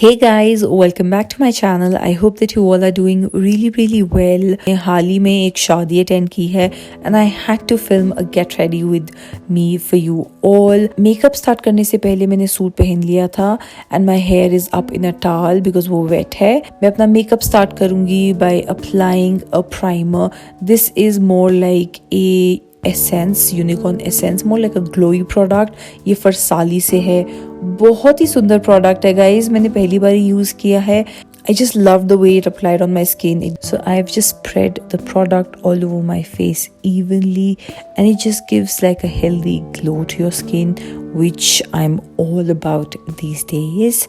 Hey guys, welcome back to my channel. I hope that you all are doing really well. मैं हाल ही में एक शादी attend की है and I had to film a get ready with me for you all. Makeup start करने से पहले मैंने सूट पहन लिया था and my hair is up in a towel because वो wet है. मैं अपना मेकअप स्टार्ट करूँगी by applying a primer. This is more like a essence unicorn essence more like a glowy product. ये फरसाली से है, बहुत ही सुंदर प्रोडक्ट है गाइज। मैंने पहली बार यूज़ किया है। I just love the way it applied on my skin. So I've just spread the product all over my face evenly and it just gives like a healthy glow to your skin, which I'm all about these days.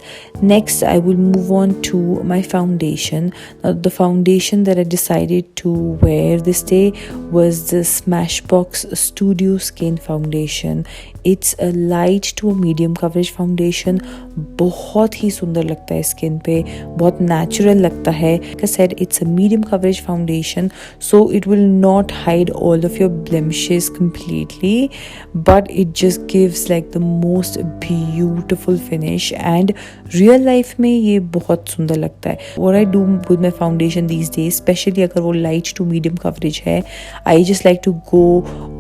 Next, I will move on to my foundation. Now, the foundation that I decided to wear this day was the Smashbox Studio Skin Foundation. It's a light to a medium coverage foundation. बहुत ही सुंदर लगता है skin पे, बहुत natural लगता है। Like I said, it's a medium coverage foundation, so it will not hide all of your blemishes completely, but it just gives like the most beautiful finish and real life में ये बहुत सुंदर लगता है। What I do with my foundation these days, especially अगर वो light to medium coverage है, I just like to go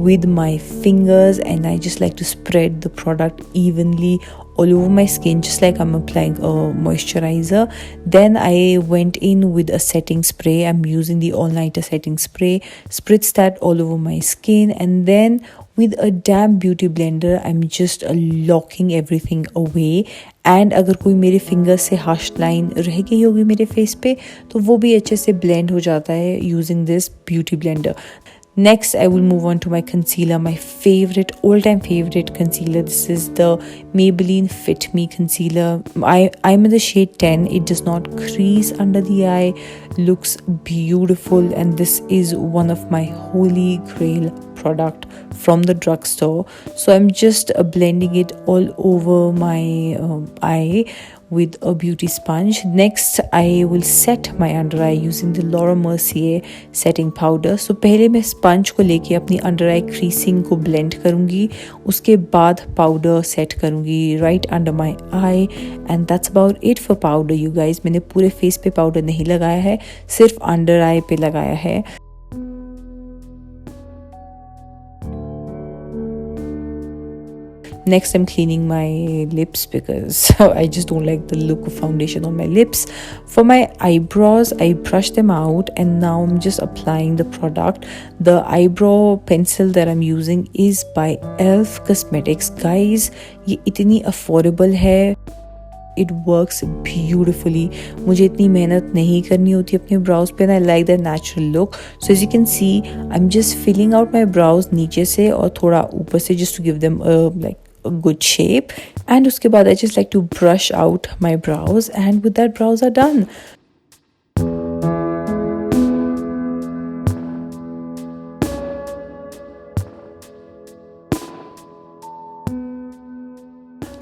with my fingers and I just like to spread the product evenly all over my skin, just like I'm applying a moisturizer. Then I went in with a setting spray. I'm using the all-nighter setting spray, spritz that all over my skin, and then with a damp beauty blender I'm just locking everything away. And अगर कोई मेरे finger से harsh line रह गई होगी मेरे face पे तो वो भी अच्छे से ब्लेंड हो जाता है using this beauty blender. Next, I will move on to my concealer, my favorite, all-time favorite concealer. This is the Maybelline Fit Me concealer. I'm in the shade 10. It does not crease under the eye, looks beautiful, and this is one of my holy grail product from the drugstore. So I'm just blending it all over my eye with a beauty sponge. Next, I will set my under eye using the Laura Mercier setting powder. So पहले मैं sponge को लेके अपनी under आई creasing को blend करूँगी, उसके बाद powder set करूँगी right under my I and that's about it for powder you guys. मैंने पूरे फेस पे पाउडर नहीं लगाया है, सिर्फ अंडर आई पे लगाया है. Next, I'm cleaning my lips because I just don't like the look of foundation on my lips. For my eyebrows, I brush them out and now I'm just applying the product. The eyebrow pencil that I'm using is by Elf Cosmetics. Guys, ये इतनी affordable है. It works beautifully. मुझे इतनी मेहनत नहीं करनी होती अपने ब्राउज पे. I like the natural look. So as you can see, I'm just filling out my brows नीचे से और थोड़ा ऊपर से just to give them like a good shape. And उसके बाद I just like to brush out my brows and with that brows are done.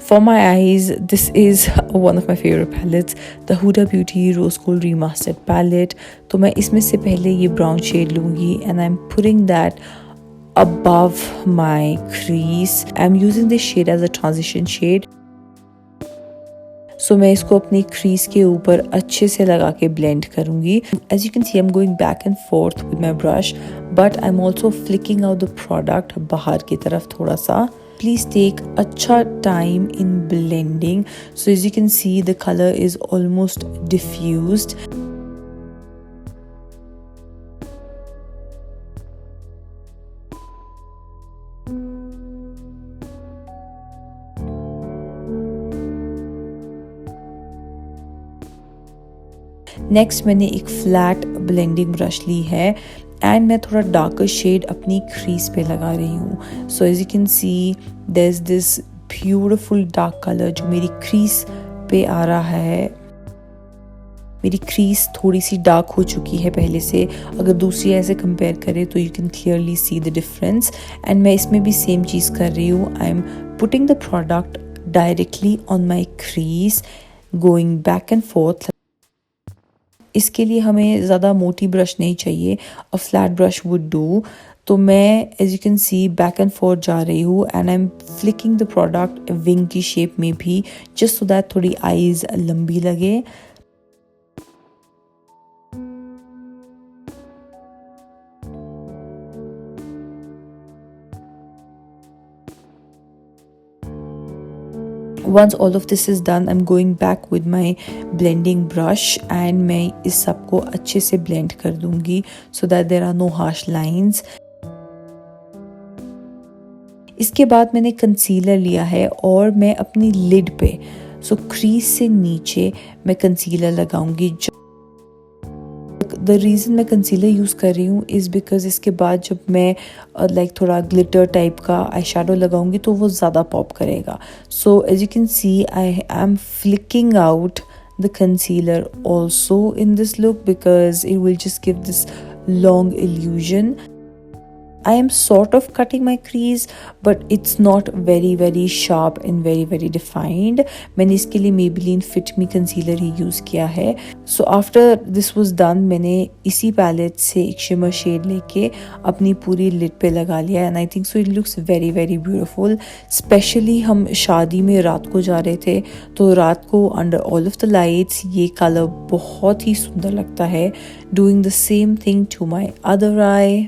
For my eyes, this is one of my favorite palettes, the Huda Beauty Rose Gold Remastered palette. तो मैं इसमें से पहले ये brown shade लूँगी and I'm putting that above my crease. I'm using this shade as a transition shade. So मैं इसको अपनी crease के ऊपर अच्छे से लगा के blend करूँगी. As you can see, I'm going back and forth with my brush, but I'm also flicking out the product बाहर की तरफ थोड़ा सा. Please take अच्छा time in blending. So as you can see, the color is almost diffused. Next मैंने एक flat blending brush ली है and मैं थोड़ा डार्कर शेड अपनी क्रीज पे लगा रही हूँ. So as you can see there is this beautiful dark colour जो मेरी क्रीज पे आ रहा है. मेरी क्रीज थोड़ी सी डार्क हो चुकी है पहले से. अगर दूसरी ऐसे कंपेयर करें तो you can clearly see the difference. And मैं इसमें भी सेम चीज़ कर रही हूँ. I am putting the product directly on my crease, going back and forth. इसके लिए हमें ज़्यादा मोटी ब्रश नहीं चाहिए, a flat brush would do. तो मैं as you can see back and forth जा रही हूँ and I am flicking the product wing की शेप में भी, जस्ट सो दैट थोड़ी आईज लंबी लगे. Once all of this is done, I'm going back with my blending brush and मैं इस सब को अच्छे से blend कर दूंगी so that there are no harsh lines. इसके बाद मैंने कंसीलर लिया है और मैं अपनी लिड पे क्रीज से नीचे मैं कंसीलर लगाऊंगी. द रीज़न मैं कंसीलर यूज़ कर रही हूँ इज़ बिकॉज इसके बाद जब मैं थोड़ा ग्लिटर टाइप का आई शेडो लगाऊंगी तो वो ज़्यादा पॉप करेगा. So as you can see I am flicking out the concealer also in this look because it will just give this long illusion. I am sort of cutting my crease but it's not very sharp and very defined. मैंने इसके लिए Maybelline Fit Me concealer ही use किया है. So after this was done मैंने इसी palette से एक shimmer shade लेके अपनी पूरी lid पे लगा लिया and I think so it looks very beautiful. Especially हम शादी में रात को जा रहे थे तो रात को under all of the lights ये कलर बहुत ही सुंदर लगता है. Doing the same thing to my other eye.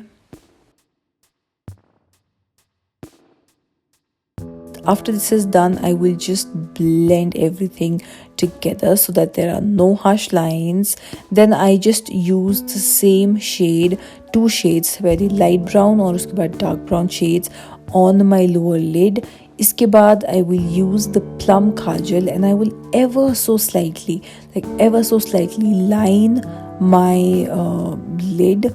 After this is done, I will just blend everything together so that there are no harsh lines. Then I just use the same shade, two shades, very light brown और उसके बाद dark brown shades on my lower lid. इसके बाद I will use the plum kajal and I will ever so slightly line my lid.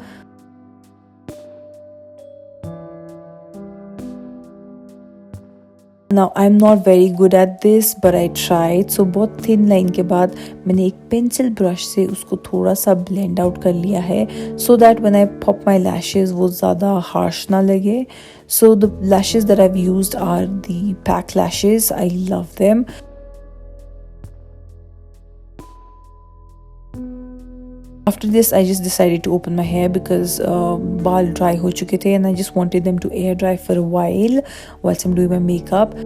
Now I'm not very good at this but I tried. So बहुत thin line के बाद मैंने एक pencil brush से उसको थोड़ा सा blend out कर लिया है so that when I pop my lashes वो ज़्यादा harsh ना लगे. So the lashes that I've used are the pack lashes. I love them. After this I just decided to open my hair because baal dry ho chuke the and I just wanted them to air dry for a while whilst I'm doing my makeup.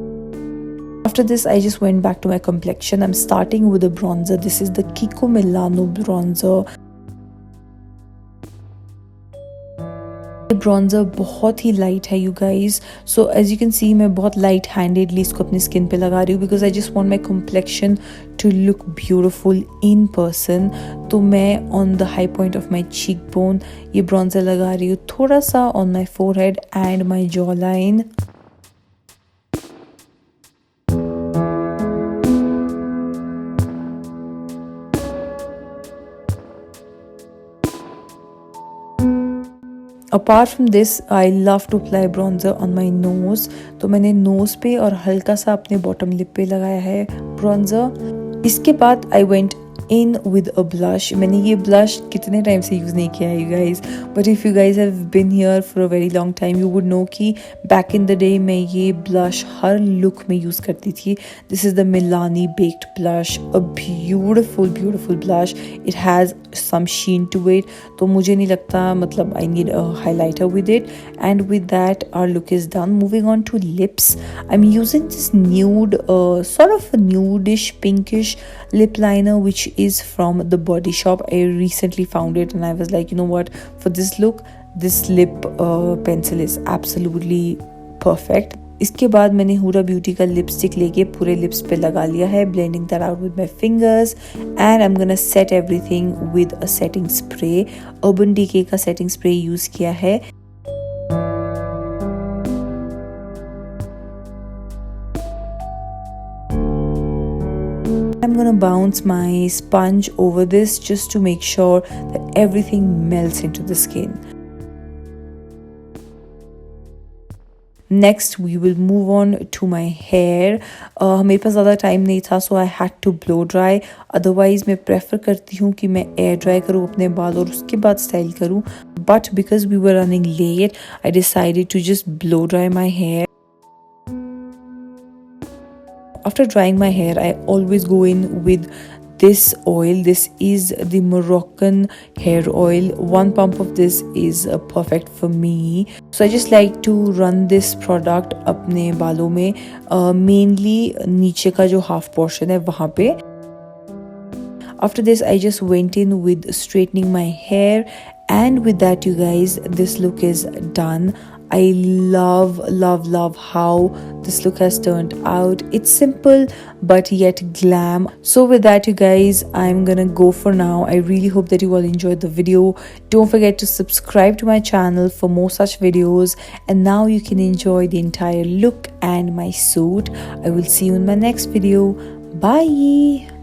After this I just went back to my complexion. I'm starting with a bronzer. This is the Kiko Milano bronzer. Bronzer बहुत ही light है you guys. So as you can see मैं बहुत light handedly इसको अपनी skin पे लगा रही हूँ because I just want my complexion to look beautiful in person. तो मैं on the high point of my cheek bone ये ब्रॉन्ज़र लगा रही हूँ, थोड़ा सा on my forehead and my jaw line. Apart from this, I love to apply bronzer on my nose. तो मैंने nose पे और हल्का सा अपने bottom lip पे लगाया है bronzer. इसके बाद I went in with a blush. मैंने ये blush कितने टाइम से यूज़ नहीं किया है you guys. But if you guys have been here for a very long time, you would know कि back in the day मैं ये blush हर look में यूज़ करती थी. This is the Milani Baked Blush. A beautiful blush. It has some sheen to it. तो मुझे नहीं लगता मतलब I need a highlighter with it. And with that our look is done. Moving on to lips. I'm using this nude sort of a nudish pinkish lip liner which is from the Body Shop. I recently found it and I was like, you know what, for this look this lip pencil is absolutely perfect. इसके बाद मैंने हुरा beauty का lipstick लेके पूरे lips पे लगा लिया है, blending that out with my fingers and I'm gonna set everything with a setting spray. Urban Decay का setting spray यूज किया है. I'm gonna bounce my sponge over this just to make sure that everything melts into the skin. Next we will move on to my hair. मेरे पास ज़्यादा time नहीं था so I had to blow dry. Otherwise मैं prefer करती हूँ कि मैं air dry करूँ अपने बाल और उसके बाद स्टाइल करूँ. But because we were running late, I decided to just blow dry my hair. After drying my hair, I always go in with this oil. This is the Moroccan hair oil. 1 pump of this is perfect for me. So I just like to run this product अपने बालों में, mainly नीचे का जो half portion है वहाँ पे. After this, I just went in with straightening my hair, and with that, you guys, this look is done. I love how this look has turned out. It's simple but yet glam. So with that, you guys, I'm gonna go for now. I really hope that you all enjoyed the video. Don't forget to subscribe to my channel for more such videos, and now you can enjoy the entire look and my suit. I will see you in my next video. Bye.